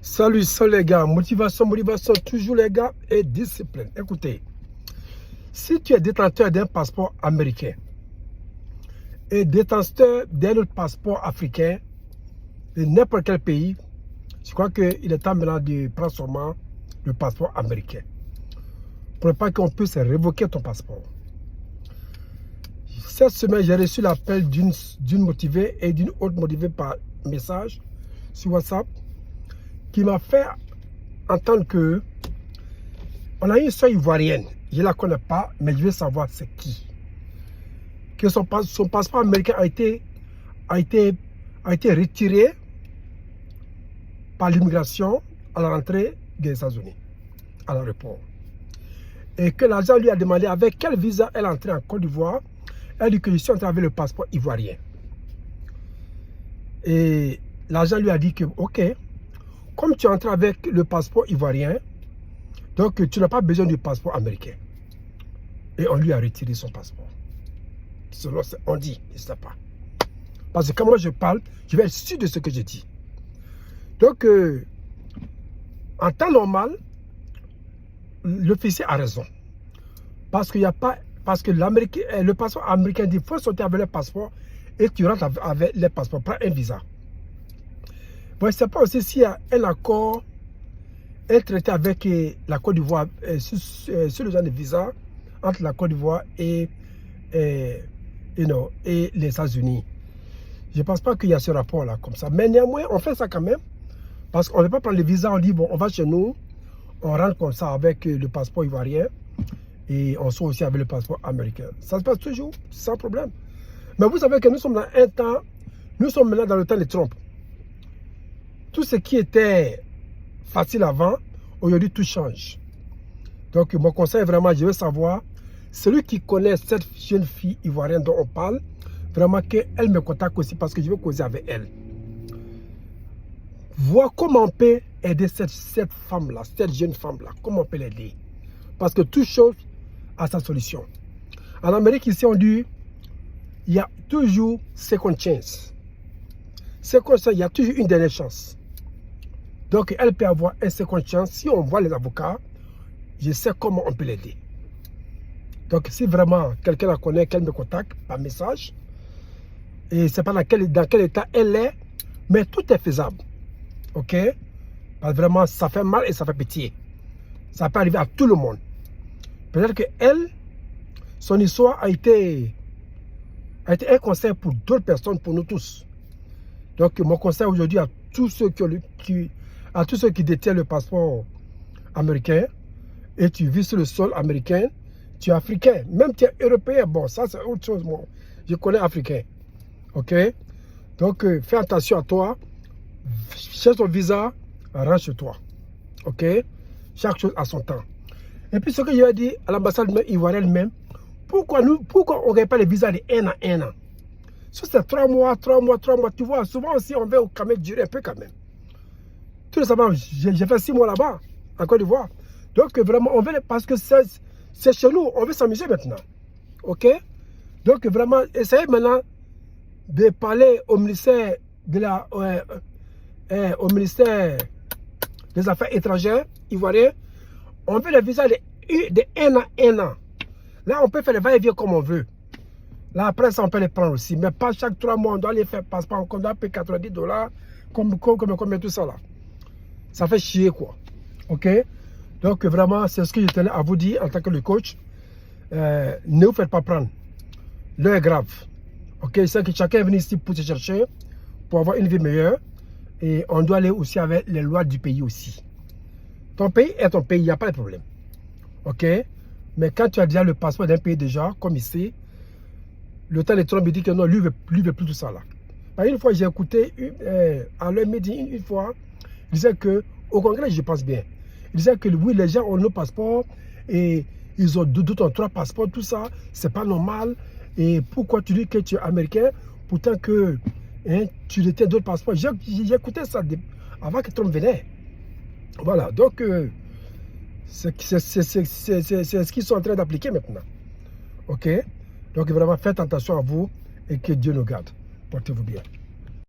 Salut les gars, motivation, toujours les gars, et discipline. Écoutez, si tu es détenteur d'un passeport américain et détenteur d'un autre passeport africain de n'importe quel pays, je crois qu'il est temps maintenant de prendre seulement le passeport américain pour ne pas qu'on puisse révoquer ton passeport. Cette semaine, j'ai reçu l'appel d'une motivée et d'une autre motivée par message sur WhatsApp qui m'a fait entendre que on a une soeur ivoirienne. Je ne la connais pas, mais je veux savoir c'est qui. Que son passeport américain a été retiré par l'immigration à la rentrée des États-Unis, à l'aéroport. Et que l'agent lui a demandé avec quel visa elle est entrée en Côte d'Ivoire. Elle dit que je suis entré avec le passeport ivoirien. Et l'agent lui a dit que, ok, comme tu es entré avec le passeport ivoirien, donc tu n'as pas besoin du passeport américain. Et on lui a retiré son passeport. Selon ce qu'on dit, je ne sais pas. Parce que quand moi je parle, je vais être sûr de ce que je dis. Donc, en temps normal, l'officier a raison. Parce qu'il n'y a pas... Parce que le passeport américain dit qu'il faut sortir avec le passeport et tu rentres avec le passeport, prends un visa. Bon, je ne sais pas aussi s'il y a un accord, un traité avec la Côte d'Ivoire sur le genre de visa entre la Côte d'Ivoire et les États-Unis. Je ne pense pas qu'il y a ce rapport-là comme ça. Mais néanmoins, on fait ça quand même. Parce qu'on ne veut pas prendre le visa, on dit, bon, on va chez nous, on rentre comme ça avec le passeport ivoirien. Et on sort aussi avec le passeport américain. Ça se passe toujours sans problème. Mais vous savez que nous sommes dans un temps, nous sommes maintenant dans le temps de Trump. Tout ce qui était facile avant, aujourd'hui tout change. Donc mon conseil vraiment, je veux savoir, celui qui connaît cette jeune fille ivoirienne dont on parle, vraiment qu'elle me contacte aussi parce que je veux causer avec elle. Voir comment on peut aider cette femme-là, cette jeune femme-là, comment on peut l'aider. Parce que toute chose à sa solution. En Amérique, ici, on dit, il y a toujours second chance. Second chance, il y a toujours une dernière chance. Donc, elle peut avoir un second chance. Si on voit les avocats, je sais comment on peut l'aider. Donc, si vraiment quelqu'un la connaît, qu'elle me contacte par message, et c'est pas dans quel état elle est, mais tout est faisable. Ok? Parce que vraiment, ça fait mal et ça fait pitié. Ça peut arriver à tout le monde. Peut-être que elle, son histoire a été un conseil pour d'autres personnes, pour nous tous. Donc, mon conseil aujourd'hui à tous ceux qui détiennent le passeport américain et tu vis sur le sol américain, tu es africain, même tu es européen, bon, ça c'est autre chose, moi. Je connais africain. Ok? Donc, fais attention à toi, cherche ton visa, rentre chez toi. Ok? Chaque chose à son temps. Et puis ce que je vais dire à l'ambassade ivoirienne même, pourquoi on ne regarde pas les visas de 1 an, 1 an? Ça c'est 3 mois, tu vois, souvent aussi on veut quand même durer un peu quand même. Tout récemment, j'ai fait 6 mois là-bas, en Côte d'Ivoire. Donc vraiment, on veut, parce que c'est chez nous, on veut s'amuser maintenant. Ok? Donc vraiment, essayez maintenant de parler au ministère au ministère des Affaires étrangères ivoirien. On veut les visas de 1 an, 1 an. Là, on peut faire les va-et-vient comme on veut. Là, après ça, on peut les prendre aussi. Mais pas chaque 3 mois, on doit les faire passeport. On doit payer $90. Combien tout ça là. Ça fait chier quoi. Ok? Donc vraiment, c'est ce que je tenais à vous dire en tant que le coach. Ne vous faites pas prendre. L'heure est grave. Ok? C'est que chacun est venu ici pour se chercher, pour avoir une vie meilleure. Et on doit aller aussi avec les lois du pays aussi. Ton pays est ton pays, il n'y a pas de problème. Ok? Mais quand tu as déjà le passeport d'un pays déjà, comme ici, le temps de Trump dit que non, lui veut plus tout ça là. Une fois, j'ai écouté à leur midi, une fois, il disait que, au Congrès, je pense bien, il disait que oui, les gens ont nos passeports et ils ont 2 ou 3 passeports, tout ça, c'est pas normal. Et pourquoi tu dis que tu es américain, pourtant que tu détiens d'autres passeports? J'ai écouté ça avant que Trump venait. Voilà, donc c'est ce qu'ils sont en train d'appliquer maintenant. Ok? Donc vraiment, faites attention à vous et que Dieu nous garde. Portez-vous bien.